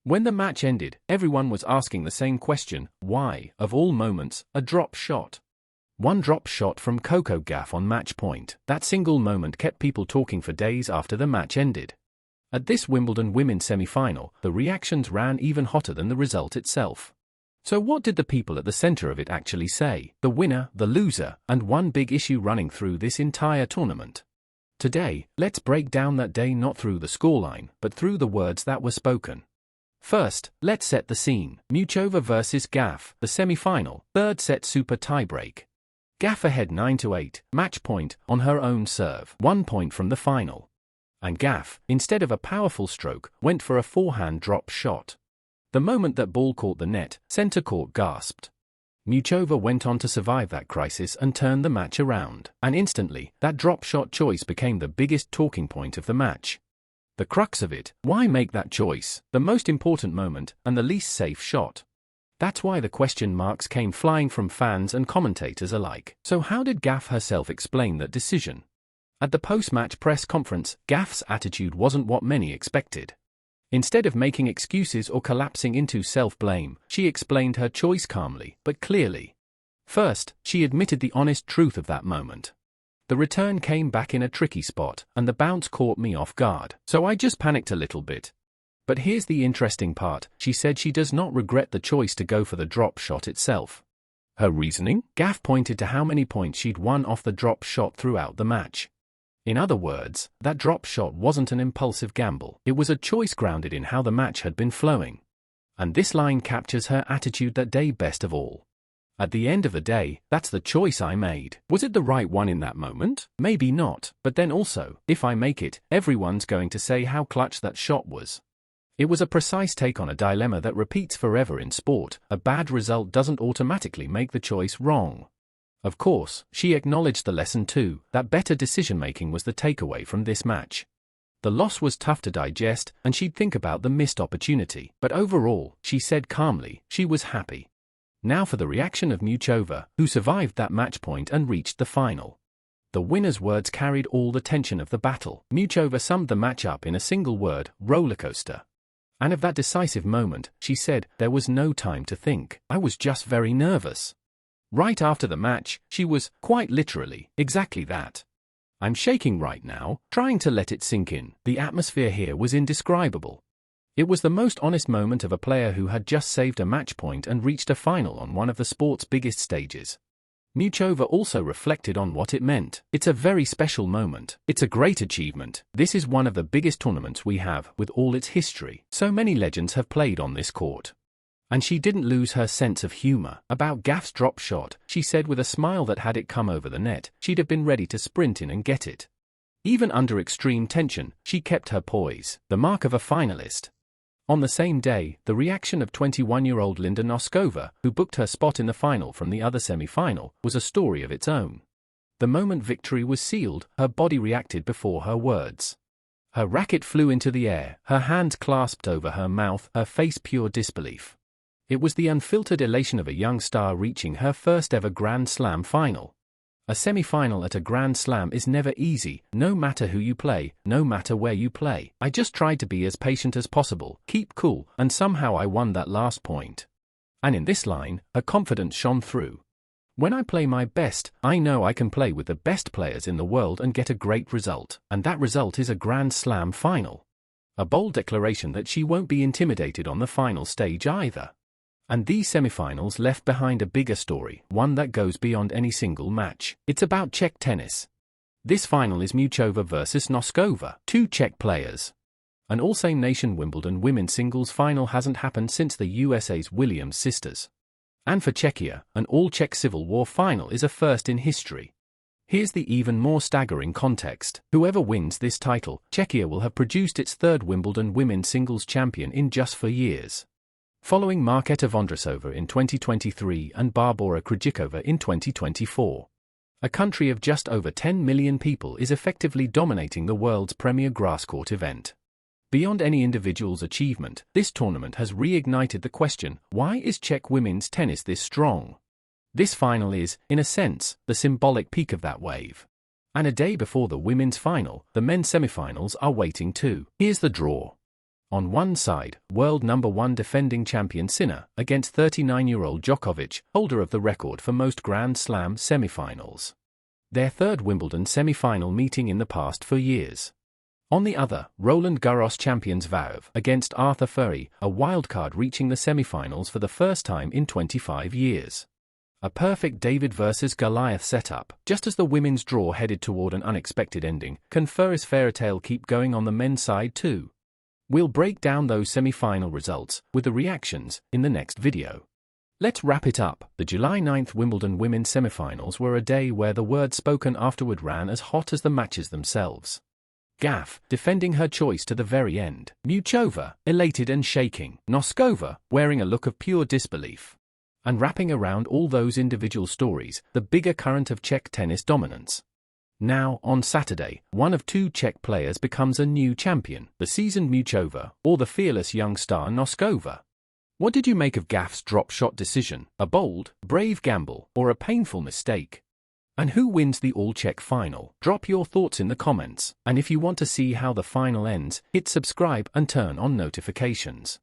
When the match ended, everyone was asking the same question: why, of all moments, a drop shot? One drop shot from Coco Gauff on match point. That single moment kept people talking for days after the match ended. At this Wimbledon women's semi-final, the reactions ran even hotter than the result itself. So what did the people at the center of it actually say? The winner, the loser, and one big issue running through this entire tournament. Today, let's break down that day not through the scoreline, but through the words that were spoken. First, let's set the scene. Muchova versus Gauff, the semi-final, third set super tiebreak. Gauff ahead 9-8, match point, on her own serve, 1 point from the final. And Gauff, instead of a powerful stroke, went for a forehand drop shot. The moment that ball caught the net, center court gasped. Muchova went on to survive that crisis and turn the match around. And instantly, that drop shot choice became the biggest talking point of the match. The crux of it: why make that choice, the most important moment, and the least safe shot? That's why the question marks came flying from fans and commentators alike. So how did Gauff herself explain that decision? At the post-match press conference, Gauff's attitude wasn't what many expected. Instead of making excuses or collapsing into self-blame, she explained her choice calmly, but clearly. First, she admitted the honest truth of that moment. The return came back in a tricky spot, and the bounce caught me off guard, so I just panicked a little bit. But here's the interesting part: she said she does not regret the choice to go for the drop shot itself. Her reasoning? Gauff pointed to how many points she'd won off the drop shot throughout the match. In other words, that drop shot wasn't an impulsive gamble, it was a choice grounded in how the match had been flowing. And this line captures her attitude that day best of all. At the end of the day, that's the choice I made. Was it the right one in that moment? Maybe not, but then also, if I make it, everyone's going to say how clutch that shot was. It was a precise take on a dilemma that repeats forever in sport: a bad result doesn't automatically make the choice wrong. Of course, she acknowledged the lesson too, that better decision-making was the takeaway from this match. The loss was tough to digest, and she'd think about the missed opportunity, but overall, she said calmly, she was happy. Now for the reaction of Muchova, who survived that match point and reached the final. The winner's words carried all the tension of the battle. Muchova summed the match up in a single word: rollercoaster. And of that decisive moment, she said, "There was no time to think. I was just very nervous." Right after the match, she was, quite literally, exactly that. "I'm shaking right now, trying to let it sink in. The atmosphere here was indescribable." It was the most honest moment of a player who had just saved a match point and reached a final on one of the sport's biggest stages. Muchova also reflected on what it meant. "It's a very special moment. It's a great achievement. This is one of the biggest tournaments we have, with all its history. So many legends have played on this court." And she didn't lose her sense of humor. About Gauff's drop shot, she said with a smile that had it come over the net, she'd have been ready to sprint in and get it. Even under extreme tension, she kept her poise, the mark of a finalist. On the same day, the reaction of 21-year-old Linda Noskova, who booked her spot in the final from the other semi-final, was a story of its own. The moment victory was sealed, her body reacted before her words. Her racket flew into the air, her hands clasped over her mouth, her face pure disbelief. It was the unfiltered elation of a young star reaching her first ever Grand Slam final. A semi-final at a Grand Slam is never easy, no matter who you play, no matter where you play. "I just tried to be as patient as possible, keep cool, and somehow I won that last point." And in this line, her confidence shone through. "When I play my best, I know I can play with the best players in the world and get a great result, and that result is a Grand Slam final." A bold declaration that she won't be intimidated on the final stage either. And these semifinals left behind a bigger story, one that goes beyond any single match. It's about Czech tennis. This final is Muchova versus Noskova, two Czech players. An all-same-nation Wimbledon women's singles final hasn't happened since the USA's Williams sisters. And for Czechia, an all-Czech Civil War final is a first in history. Here's the even more staggering context: whoever wins this title, Czechia will have produced its third Wimbledon women's singles champion in just 4 years. Following Markéta Vondrousová in 2023 and Barbora Krejcikova in 2024. A country of just over 10 million people is effectively dominating the world's premier grasscourt event. Beyond any individual's achievement, this tournament has reignited the question: why is Czech women's tennis this strong? This final is, in a sense, the symbolic peak of that wave. And a day before the women's final, the men's semifinals are waiting too. Here's the draw. On one side, world number 1 defending champion Sinner against 39-year-old Djokovic, holder of the record for most Grand Slam semifinals. Their third Wimbledon semifinal meeting in the past 4 years. On the other, Roland Garros champions Zverev against Arthur Furry, a wildcard reaching the semifinals for the first time in 25 years. A perfect David versus Goliath setup. Just as the women's draw headed toward an unexpected ending, can Furry's fairytale keep going on the men's side too? We'll break down those semi-final results, with the reactions, in the next video. Let's wrap it up. The July 9th Wimbledon women's semi-finals were a day where the word spoken afterward ran as hot as the matches themselves. Gauff, defending her choice to the very end. Muchova, elated and shaking. Noskova, wearing a look of pure disbelief. And wrapping around all those individual stories, the bigger current of Czech tennis dominance. Now, on Saturday, one of 2 Czech players becomes a new champion, the seasoned Muchova, or the fearless young star Noskova. What did you make of Gauff's drop shot decision? A bold, brave gamble, or a painful mistake? And who wins the all-Czech final? Drop your thoughts in the comments, and if you want to see how the final ends, hit subscribe and turn on notifications.